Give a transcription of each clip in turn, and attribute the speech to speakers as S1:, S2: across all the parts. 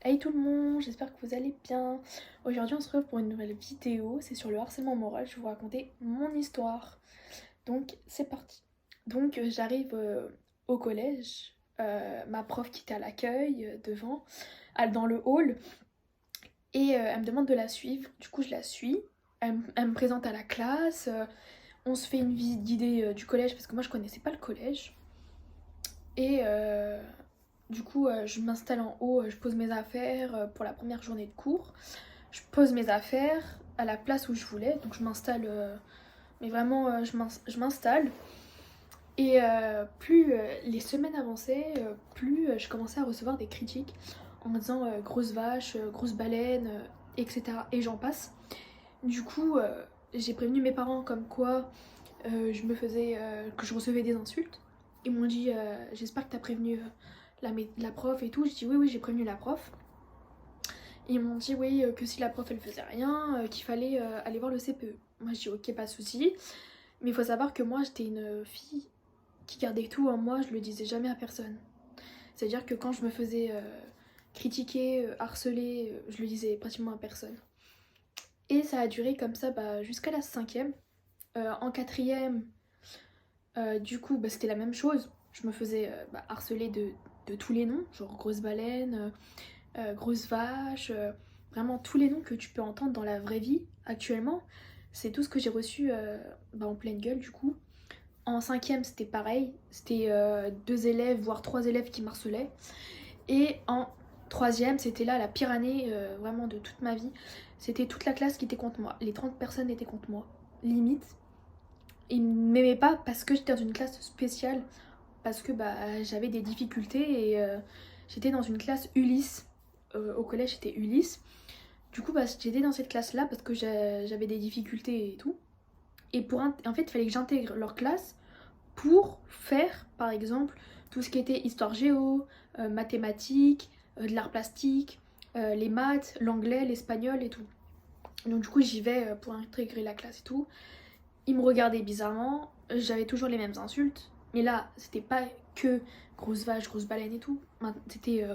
S1: Hey tout le monde, j'espère que vous allez bien. Aujourd'hui on se retrouve pour une nouvelle vidéo, c'est sur le harcèlement moral, je vais vous raconter mon histoire. Donc c'est parti. Donc j'arrive au collège, ma prof qui était à l'accueil devant, dans le hall, et elle me demande de la suivre. Du coup je la suis, elle me présente à la classe, on se fait une visite guidée du collège parce que moi je connaissais pas le collège. Et du coup, je m'installe en haut, je pose mes affaires pour la première journée de cours. Je pose mes affaires à la place où je voulais, donc je m'installe, mais vraiment, je m'installe. Et plus les semaines avançaient, plus je commençais à recevoir des critiques en me disant grosse vache, grosse baleine, etc. Et j'en passe. Du coup, j'ai prévenu mes parents comme quoi que je recevais des insultes. Ils m'ont dit j'espère que t'as prévenu la prof et tout. Je dis oui, oui, j'ai prévenu la prof. Ils m'ont dit oui, que si la prof elle faisait rien, qu'il fallait aller voir le CPE. Moi je dis ok, pas de souci. Mais il faut savoir que moi j'étais une fille qui gardait tout en moi, je le disais jamais à personne. C'est-à-dire que quand je me faisais critiquer, harceler, je le disais pratiquement à personne. Et ça a duré comme ça jusqu'à la cinquième. En quatrième, du coup, c'était la même chose. Je me faisais harceler de tous les noms, genre grosse baleine, grosse vache, vraiment tous les noms que tu peux entendre dans la vraie vie actuellement. C'est tout ce que j'ai reçu en pleine gueule du coup. En cinquième, c'était pareil. C'était deux élèves, voire trois élèves qui m'harcelaient. Et en troisième, c'était là la pire année vraiment de toute ma vie. C'était toute la classe qui était contre moi. Les 30 personnes étaient contre moi. Limite. Ils ne m'aimaient pas parce que j'étais dans une classe spéciale. Parce que j'avais des difficultés et j'étais dans une classe Ulysse. Au collège, j'étais Ulysse. Du coup, j'étais dans cette classe-là parce que j'avais des difficultés et tout. Et en fait, il fallait que j'intègre leur classe pour faire, par exemple, tout ce qui était histoire géo, mathématiques, de l'art plastique, les maths, l'anglais, l'espagnol et tout. Donc du coup, j'y vais pour intégrer la classe et tout. Ils me regardaient bizarrement, j'avais toujours les mêmes insultes. Mais là, c'était pas que grosse vache, grosse baleine et tout. C'était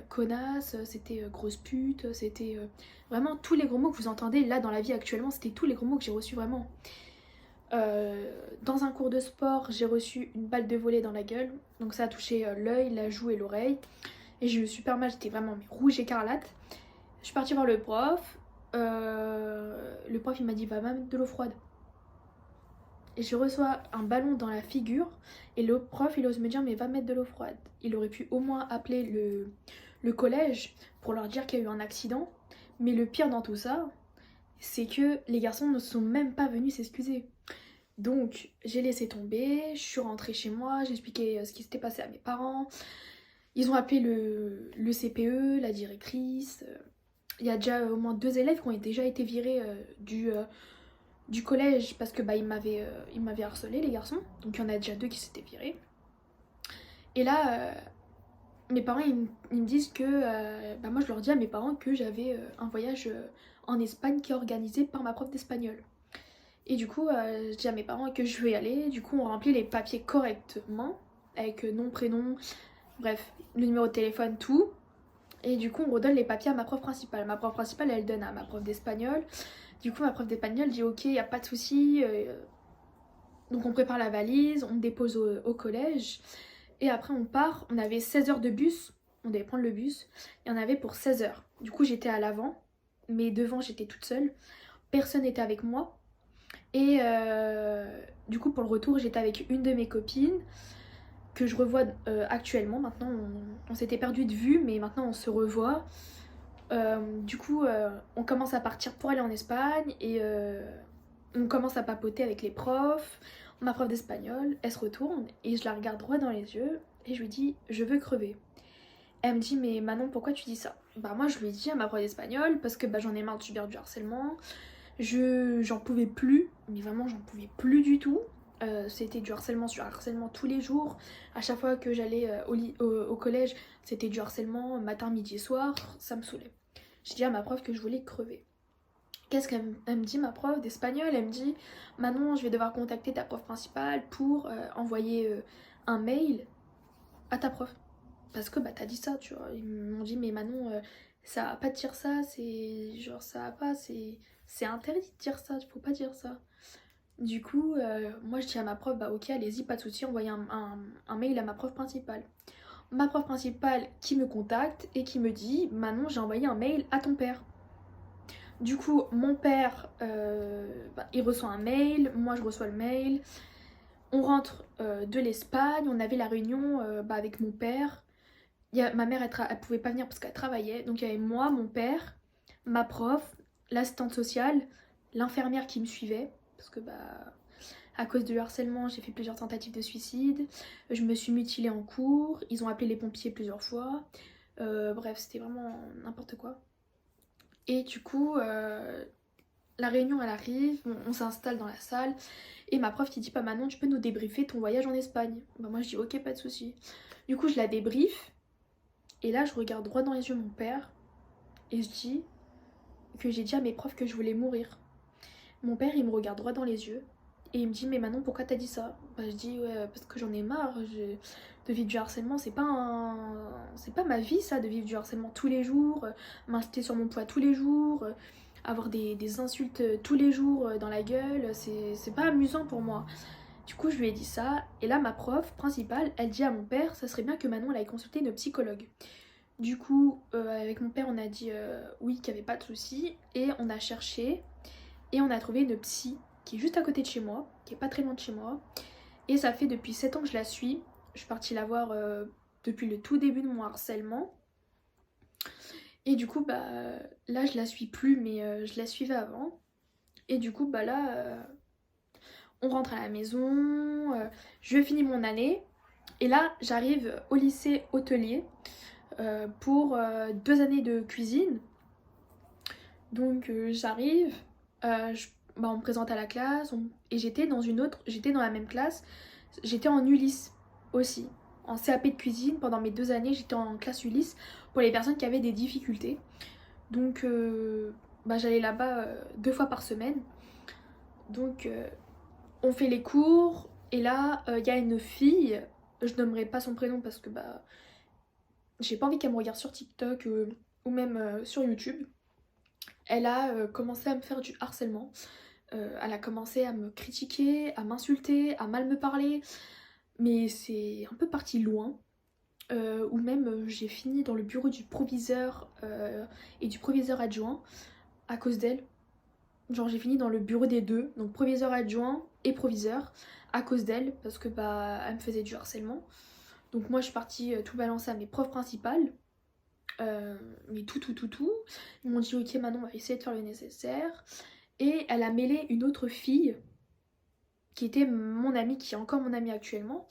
S1: connasse, c'était grosse pute, c'était vraiment tous les gros mots que vous entendez là dans la vie actuellement, c'était tous les gros mots que j'ai reçus vraiment. Dans un cours de sport, j'ai reçu une balle de volley dans la gueule, donc ça a touché l'œil, la joue et l'oreille. Et j'ai eu super mal, j'étais vraiment rouge écarlate. Je suis partie voir le prof il m'a dit va mettre de l'eau froide. Et je reçois un ballon dans la figure et le prof il ose me dire mais va mettre de l'eau froide. Il aurait pu au moins appeler le collège pour leur dire qu'il y a eu un accident. Mais le pire dans tout ça, c'est que les garçons ne sont même pas venus s'excuser. Donc j'ai laissé tomber, je suis rentrée chez moi, j'ai expliqué ce qui s'était passé à mes parents. Ils ont appelé le CPE, la directrice. Il y a déjà au moins deux élèves qui ont déjà été virés du collège parce que ils m'avaient harcelé les garçons. Donc il y en a déjà deux qui s'étaient virés. Et là, mes parents ils me disent que moi je leur dis à mes parents que j'avais un voyage en Espagne qui est organisé par ma prof d'espagnol. Et du coup, je dis à mes parents que je veux y aller. Du coup, on remplit les papiers correctement avec nom, prénom, bref, le numéro de téléphone, tout. Et du coup, on redonne les papiers à ma prof principale. Ma prof principale, elle donne à ma prof d'espagnol. Du coup, ma prof d'espagnol dit ok, y a pas de souci. Donc on prépare la valise, on dépose au collège. Et après, on part. On avait 16 heures de bus. On devait prendre le bus. Il y en avait pour 16 heures. Du coup, j'étais à l'avant. Mais devant, j'étais toute seule. Personne n'était avec moi. Et du coup, pour le retour, j'étais avec une de mes copines que je revois actuellement. Maintenant, on s'était perdu de vue, mais maintenant on se revoit. Du coup, on commence à partir pour aller en Espagne et on commence à papoter avec les profs. Ma prof d'espagnol, elle se retourne et je la regarde droit dans les yeux et je lui dis je veux crever. Elle me dit mais Manon pourquoi tu dis ça? Moi je lui ai dit à ma prof d'espagnol parce que j'en ai marre de subir du harcèlement. J'en pouvais plus, mais vraiment j'en pouvais plus du tout. C'était du harcèlement sur harcèlement tous les jours. À chaque fois que j'allais au collège, c'était du harcèlement matin, midi et soir. Ça me saoulait. J'ai dit à ma prof que je voulais crever. Qu'est-ce qu'elle me dit, ma prof d'espagnol? Elle me dit Manon, je vais devoir contacter ta prof principale pour envoyer un mail à ta prof. parce que bah t'as dit ça, tu vois. Ils m'ont dit mais Manon, ça va pas de dire ça, c'est genre ça va pas, c'est interdit de dire ça, faut pas dire ça. Du coup, moi je dis à ma prof, bah ok, allez-y, pas de souci, envoyez un mail à ma prof principale. Ma prof principale qui me contacte et qui me dit, Manon, j'ai envoyé un mail à ton père. Du coup, mon père, il reçoit un mail, moi je reçois le mail. On rentre de l'Espagne, on avait la réunion avec mon père. Ma mère, elle pouvait pas venir parce qu'elle travaillait. Donc il y avait moi, mon père, ma prof, l'assistante sociale, l'infirmière qui me suivait. Parce que à cause du harcèlement, j'ai fait plusieurs tentatives de suicide. Je me suis mutilée en cours. Ils ont appelé les pompiers plusieurs fois. Bref, c'était vraiment n'importe quoi. Et du coup, la réunion elle arrive, on s'installe dans la salle. Et ma prof qui dit, pas Manon, tu peux nous débriefer ton voyage en Espagne. Bah moi je dis ok, pas de souci. Du coup je la débriefe. Et là je regarde droit dans les yeux mon père. Et je dis que j'ai dit à mes profs que je voulais mourir. Mon père il me regarde droit dans les yeux. Et il me dit mais Manon pourquoi t'as dit ça? Bah je dis ouais parce que j'en ai marre de vivre du harcèlement, c'est pas ma vie ça de vivre du harcèlement tous les jours, m'insulter sur mon poids tous les jours, avoir des insultes tous les jours dans la gueule, c'est pas amusant pour moi. Du coup je lui ai dit ça et là ma prof principale elle dit à mon père ça serait bien que Manon elle aille consulter une psychologue. Du coup avec mon père on a dit oui qu'il n'y avait pas de souci et on a cherché et on a trouvé une psy qui est juste à côté de chez moi, qui est pas très loin de chez moi. Et ça fait depuis 7 ans que je la suis. Je suis partie la voir depuis le tout début de mon harcèlement. Et du coup, là, je la suis plus, mais je la suivais avant. Et du coup, là, on rentre à la maison, je finis mon année. Et là, j'arrive au lycée hôtelier pour 2 années de cuisine. Donc, j'arrive, on me présente à la classe, et j'étais dans la même classe, j'étais en Ulysse aussi, en CAP de cuisine. Pendant mes 2 années, j'étais en classe Ulysse pour les personnes qui avaient des difficultés. Donc, j'allais là-bas 2 fois par semaine. Donc, on fait les cours, et là, il y a une fille, je nommerai pas son prénom parce que j'ai pas envie qu'elle me regarde sur TikTok ou même sur YouTube. Elle a commencé à me faire du harcèlement. Elle a commencé à me critiquer, à m'insulter, à mal me parler. Mais c'est un peu parti loin. Ou même j'ai fini dans le bureau du proviseur et du proviseur adjoint à cause d'elle. Genre j'ai fini dans le bureau des deux, donc proviseur adjoint et proviseur, à cause d'elle, parce que elle me faisait du harcèlement. Donc moi je suis partie tout balancer à mes profs principales. Mais tout. Ils m'ont dit ok Manon on va essayer de faire le nécessaire. Et elle a mêlé une autre fille qui était mon amie, qui est encore mon amie actuellement.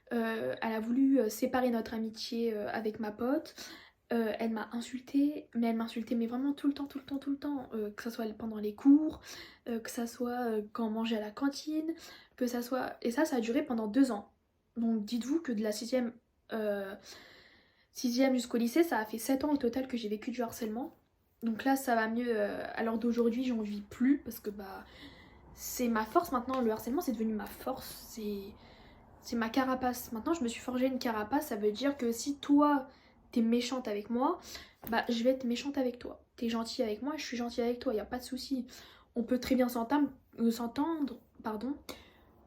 S1: Elle a voulu séparer notre amitié avec ma pote. Elle m'a insultée, mais elle m'insultait mais vraiment tout le temps. Que ça soit pendant les cours, que ça soit quand on mangeait à la cantine, que ça soit... Et ça a duré pendant 2 ans. Donc dites-vous que de la 6ème jusqu'au lycée, ça a fait 7 ans au total que j'ai vécu du harcèlement. Donc là ça va mieux, à l'heure d'aujourd'hui j'en vis plus parce que c'est ma force maintenant, le harcèlement c'est devenu ma force, c'est ma carapace. Maintenant je me suis forgé une carapace, ça veut dire que si toi t'es méchante avec moi, je vais être méchante avec toi. T'es gentille avec moi, je suis gentille avec toi, y a pas de souci. On peut très bien s'entendre,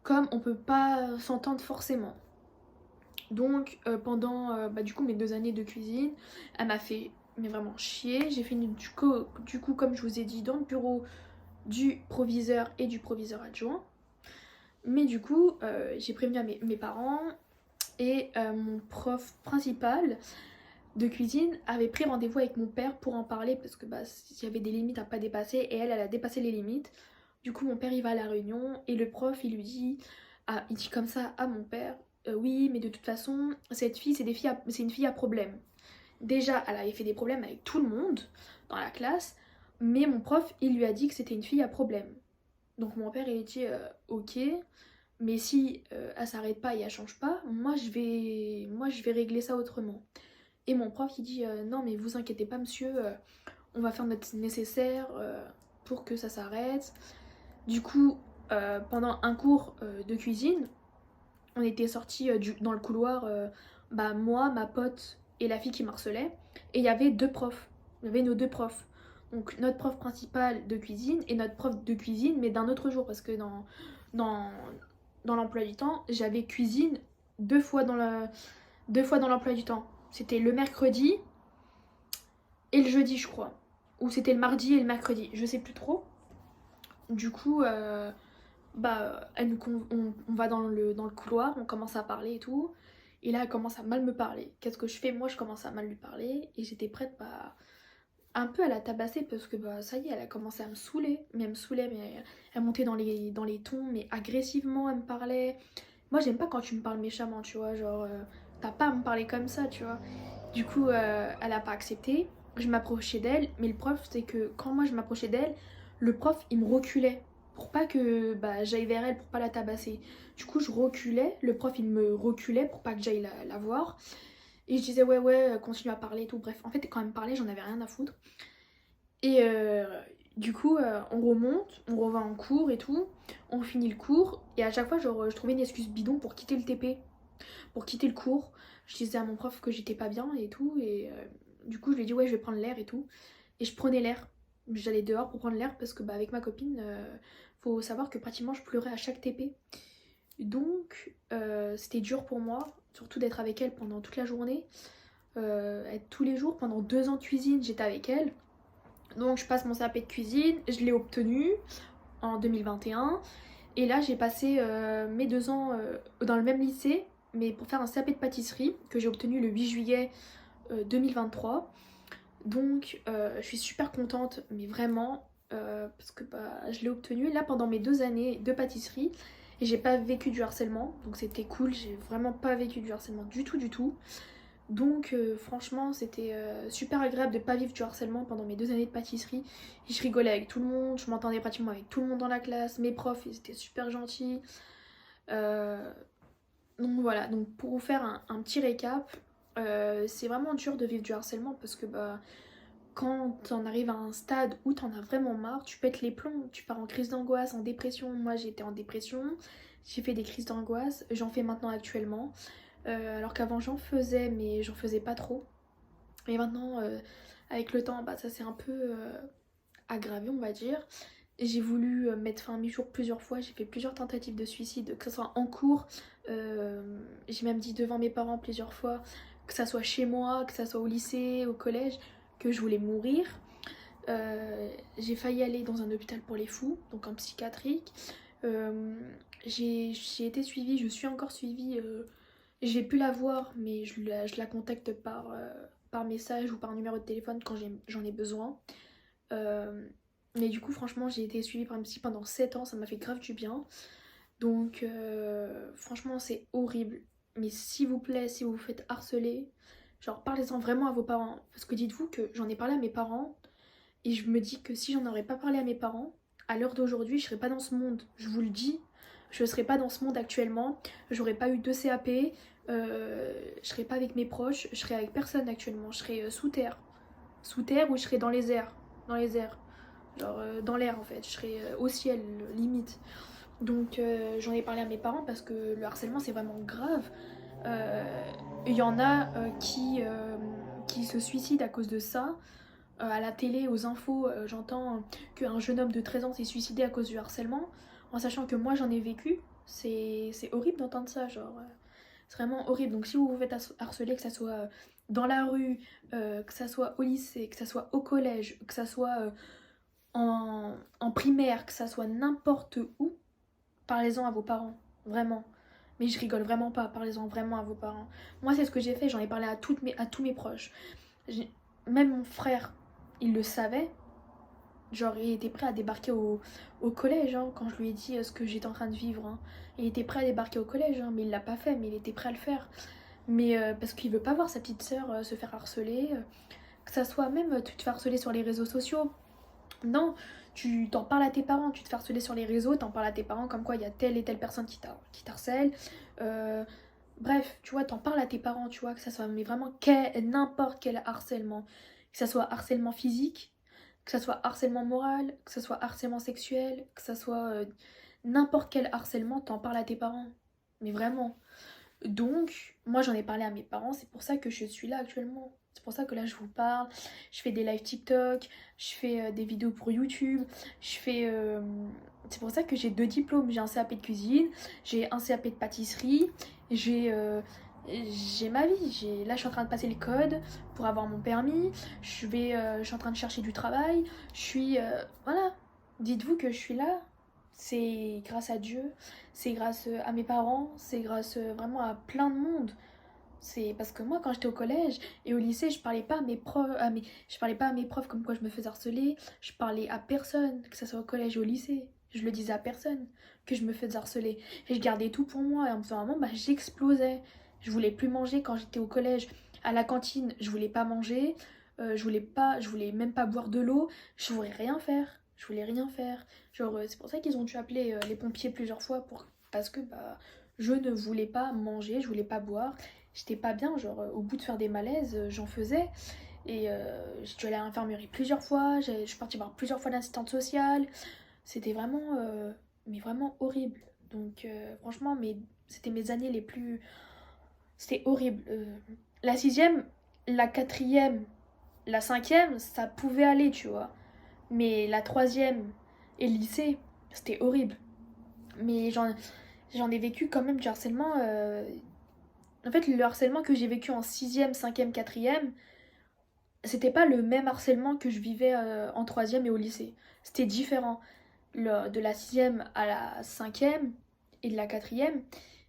S1: comme on peut pas s'entendre forcément. Donc pendant du coup mes 2 années de cuisine, elle m'a fait mais vraiment chier. J'ai fini du coup comme je vous ai dit dans le bureau du proviseur et du proviseur adjoint. Mais du coup j'ai prévenu à mes parents et mon prof principal de cuisine avait pris rendez-vous avec mon père pour en parler parce que il y avait des limites à pas dépasser et elle a dépassé les limites. Du coup mon père il va à la réunion et le prof il dit comme ça à mon père oui mais de toute façon cette fille c'est une fille à problème. Déjà elle avait fait des problèmes avec tout le monde dans la classe, mais mon prof il lui a dit que c'était une fille à problème. Donc mon père il dit ok, mais si elle s'arrête pas et elle change pas, moi je vais régler ça autrement. Et mon prof il dit non mais vous inquiétez pas monsieur, on va faire notre nécessaire pour que ça s'arrête. Du coup pendant un cours de cuisine, on était sortis dans le couloir bah moi, ma pote et la fille qui m'harcelait, et il y avait deux profs, il y avait nos deux profs. Donc notre prof principal de cuisine et notre prof de cuisine, mais d'un autre jour, parce que dans, dans l'emploi du temps, j'avais cuisine deux fois dans l'emploi du temps. C'était le mercredi et le jeudi, je crois. Ou c'était le mardi et le mercredi, je sais plus trop. Du coup, on va dans le couloir, on commence à parler et tout. Et là, elle commence à mal me parler. Qu'est-ce que je fais? Moi, je commence à mal lui parler. Et j'étais prête un peu à la tabasser parce que ça y est, elle a commencé à me saouler. Mais elle me saoulait, mais elle montait dans les tons, mais agressivement, elle me parlait. Moi, j'aime pas quand tu me parles méchamment, tu vois. Genre, t'as pas à me parler comme ça, tu vois. Du coup, elle a pas accepté. Je m'approchais d'elle, mais le prof, c'est que quand moi je m'approchais d'elle, le prof il me reculait pour pas que j'aille vers elle, pour pas la tabasser. Du coup, je reculais, le prof il me reculait pour pas que j'aille la voir. Et je disais, ouais, ouais, continue à parler et tout. Bref, en fait, quand elle me parlait, j'en avais rien à foutre. Et du coup, on remonte, on revient en cours et tout. On finit le cours. Et à chaque fois, genre, je trouvais une excuse bidon pour quitter le TP, pour quitter le cours. Je disais à mon prof que j'étais pas bien et tout. Et du coup, je lui ai dit, ouais, je vais prendre l'air et tout. Et je prenais l'air. J'allais dehors pour prendre l'air parce que avec ma copine, faut savoir que pratiquement je pleurais à chaque TP. Donc, c'était dur pour moi, surtout d'être avec elle pendant toute la journée. Être tous les jours, pendant 2 ans de cuisine, j'étais avec elle. Donc, je passe mon CAP de cuisine, je l'ai obtenu en 2021. Et là, j'ai passé mes 2 ans dans le même lycée, mais pour faire un CAP de pâtisserie que j'ai obtenu le 8 juillet 2023. Donc je suis super contente, mais vraiment, parce que je l'ai obtenu là pendant mes 2 années de pâtisserie et j'ai pas vécu du harcèlement, donc c'était cool, j'ai vraiment pas vécu du harcèlement du tout du tout. Donc franchement c'était super agréable de pas vivre du harcèlement pendant mes 2 années de pâtisserie. Et je rigolais avec tout le monde, je m'entendais pratiquement avec tout le monde dans la classe, mes profs ils étaient super gentils. Euh, donc voilà, donc pour vous faire un petit récap, c'est vraiment dur de vivre du harcèlement parce que quand t'en arrives à un stade où t'en as vraiment marre, tu pètes les plombs, tu pars en crise d'angoisse, en dépression. Moi j'étais en dépression, j'ai fait des crises d'angoisse, j'en fais maintenant actuellement. Alors qu'avant j'en faisais, mais j'en faisais pas trop. Et maintenant, avec le temps, ça s'est un peu aggravé, on va dire. J'ai voulu mettre fin à mes jours plusieurs fois, j'ai fait plusieurs tentatives de suicide, que ce soit en cours, j'ai même dit devant mes parents plusieurs fois, que ça soit chez moi, que ça soit au lycée, au collège, que je voulais mourir. J'ai failli aller dans un hôpital pour les fous, donc en psychiatrique. Euh, j'ai été suivie, je suis encore suivie. J'ai pu la voir, mais je la contacte par message ou par numéro de téléphone quand j'en ai besoin. Euh, mais du coup, franchement, j'ai été suivie par une psy pendant 7 ans, ça m'a fait grave du bien. Donc, franchement, c'est horrible. Mais s'il vous plaît, si vous vous faites harceler, genre parlez-en vraiment à vos parents. Parce que dites-vous que j'en ai parlé à mes parents et je me dis que si j'en aurais pas parlé à mes parents, à l'heure d'aujourd'hui, je serais pas dans ce monde. Je vous le dis, je serais pas dans ce monde actuellement. J'aurais pas eu de CAP, je serais pas avec mes proches, je serais avec personne actuellement. Je serais sous terre. Sous terre ou je serais dans les airs. Dans les airs. Genre dans l'air en fait. Je serais au ciel, limite. Donc j'en ai parlé à mes parents parce que le harcèlement c'est vraiment grave. Euh, Il y en a qui se suicident à cause de ça. À la télé, aux infos, j'entends qu'un jeune homme de 13 ans s'est suicidé à cause du harcèlement, en sachant que moi j'en ai vécu. C'est horrible d'entendre ça, genre. C'est vraiment horrible. Donc si vous vous faites harceler, que ça soit dans la rue, que ça soit au lycée, que ça soit au collège, que ça soit en primaire, que ça soit n'importe où, parlez-en à vos parents. Vraiment. Mais je rigole vraiment pas, parlez-en vraiment à vos parents. Moi c'est ce que j'ai fait, j'en ai parlé à tous mes proches. Même mon frère, il le savait. Genre, il était prêt à débarquer au collège hein, quand je lui ai dit ce que j'étais en train de vivre. Hein. Il était prêt à débarquer au collège, hein, mais il l'a pas fait, mais il était prêt à le faire. Mais parce qu'il veut pas voir sa petite sœur se faire harceler. Que ça soit même, tu te fais harceler sur les réseaux sociaux. Non, tu t'en parles à tes parents, tu te fais harceler sur les réseaux, t'en parles à tes parents comme quoi il y a telle et telle personne qui t'harcèle. Euh, Bref, tu vois, t'en parles à tes parents, tu vois, que ça soit mais vraiment n'importe quel harcèlement. Que ça soit harcèlement physique, que ça soit harcèlement moral, que ça soit harcèlement sexuel, que ça soit n'importe quel harcèlement, t'en parles à tes parents. Mais vraiment. Donc, moi j'en ai parlé à mes parents, c'est pour ça que je suis là actuellement. C'est pour ça que là je vous parle, je fais des lives TikTok, je fais des vidéos pour YouTube, je fais... C'est pour ça que j'ai 2 diplômes, j'ai un CAP de cuisine, j'ai un CAP de pâtisserie, j'ai j'ai ma vie. Là je suis en train de passer le code pour avoir mon permis, je suis en train de chercher du travail, je suis... voilà, dites-vous que je suis là, c'est grâce à Dieu, c'est grâce à mes parents, c'est grâce vraiment à plein de monde. C'est parce que moi, quand j'étais au collège et au lycée, je parlais pas à mes profs, je parlais pas à mes profs comme quoi je me faisais harceler. Je parlais à personne, que ce soit au collège ou au lycée. Je le disais à personne que je me faisais harceler. Et je gardais tout pour moi. Et en faisant un moment, bah, j'explosais. Je voulais plus manger quand j'étais au collège. À la cantine, je voulais pas manger. Je voulais même pas boire de l'eau. Je voulais rien faire. Je voulais rien faire. Genre, c'est pour ça qu'ils ont dû appeler les pompiers plusieurs fois parce que bah, je ne voulais pas manger, je voulais pas boire. J'étais pas bien, genre au bout de faire des malaises, j'en faisais. Et j'ai dû aller à l'infirmerie plusieurs fois, je suis partie voir plusieurs fois l'assistante sociale. C'était vraiment, mais vraiment horrible. Donc franchement, c'était mes années les plus... C'était horrible. La sixième, la quatrième, la cinquième, ça pouvait aller, tu vois. Mais la troisième et le lycée, c'était horrible. Mais j'en ai vécu quand même du harcèlement. En fait, le harcèlement que j'ai vécu en sixième, cinquième, quatrième, c'était pas le même harcèlement que je vivais en troisième et au lycée. C'était différent. De la sixième à la cinquième et de la quatrième,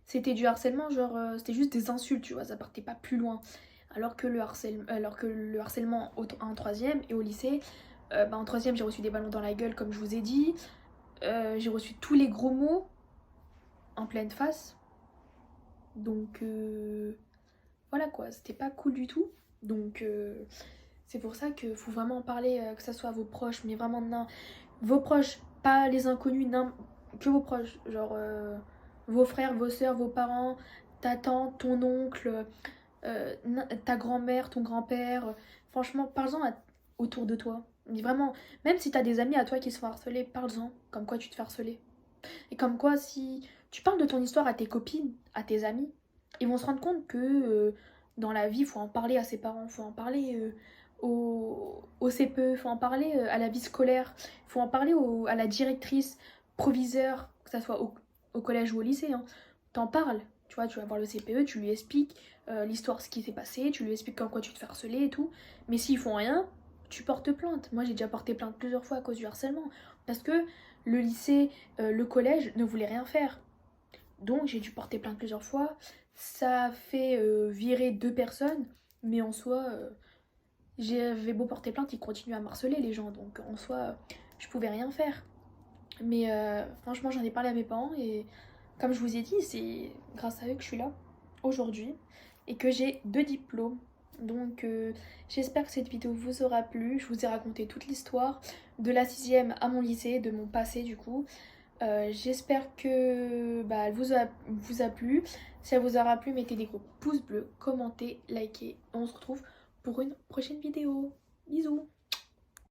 S1: c'était du harcèlement, genre c'était juste des insultes, tu vois, ça partait pas plus loin. Alors que le harcèlement en troisième et au lycée, bah, en troisième j'ai reçu des ballons dans la gueule comme je vous ai dit, j'ai reçu tous les gros mots en pleine face, donc voilà quoi, c'était pas cool du tout. Donc c'est pour ça qu'il faut vraiment en parler, que ça soit à vos proches, mais vraiment non, vos proches, pas les inconnus, non, que vos proches, genre vos frères, vos soeurs, vos parents, ta tante, ton oncle, ta grand-mère, ton grand-père. Franchement, autour de toi. Vraiment, même si t'as des amis à toi qui se font harceler, parle-en, comme quoi tu te fais harceler. Et comme quoi, si tu parles de ton histoire à tes copines, à tes amis, ils vont se rendre compte que dans la vie, il faut en parler à ses parents, il faut en parler au CPE, il faut en parler à la vie scolaire, il faut en parler à la directrice, proviseur, que ce soit au collège ou au lycée. Hein. T'en parles, tu vois, tu vas voir le CPE, tu lui expliques l'histoire, ce qui s'est passé, tu lui expliques en quoi tu te fais harceler et tout. Mais s'ils font rien, tu portes plainte. Moi, j'ai déjà porté plainte plusieurs fois à cause du harcèlement. Parce que le lycée, le collège ne voulait rien faire. Donc j'ai dû porter plainte plusieurs fois. Ça a fait virer 2 personnes, mais en soi, j'avais beau porter plainte, ils continuaient à harceler les gens. Donc en soi, je pouvais rien faire. Mais franchement, j'en ai parlé à mes parents et comme je vous ai dit, c'est grâce à eux que je suis là aujourd'hui et que j'ai 2 diplômes. Donc j'espère que cette vidéo vous aura plu. Je vous ai raconté toute l'histoire de la sixième à mon lycée, de mon passé du coup. J'espère que bah, elle vous a plu. Si elle vous aura plu, mettez des gros pouces bleus, commentez, likez. On se retrouve pour une prochaine vidéo. Bisous!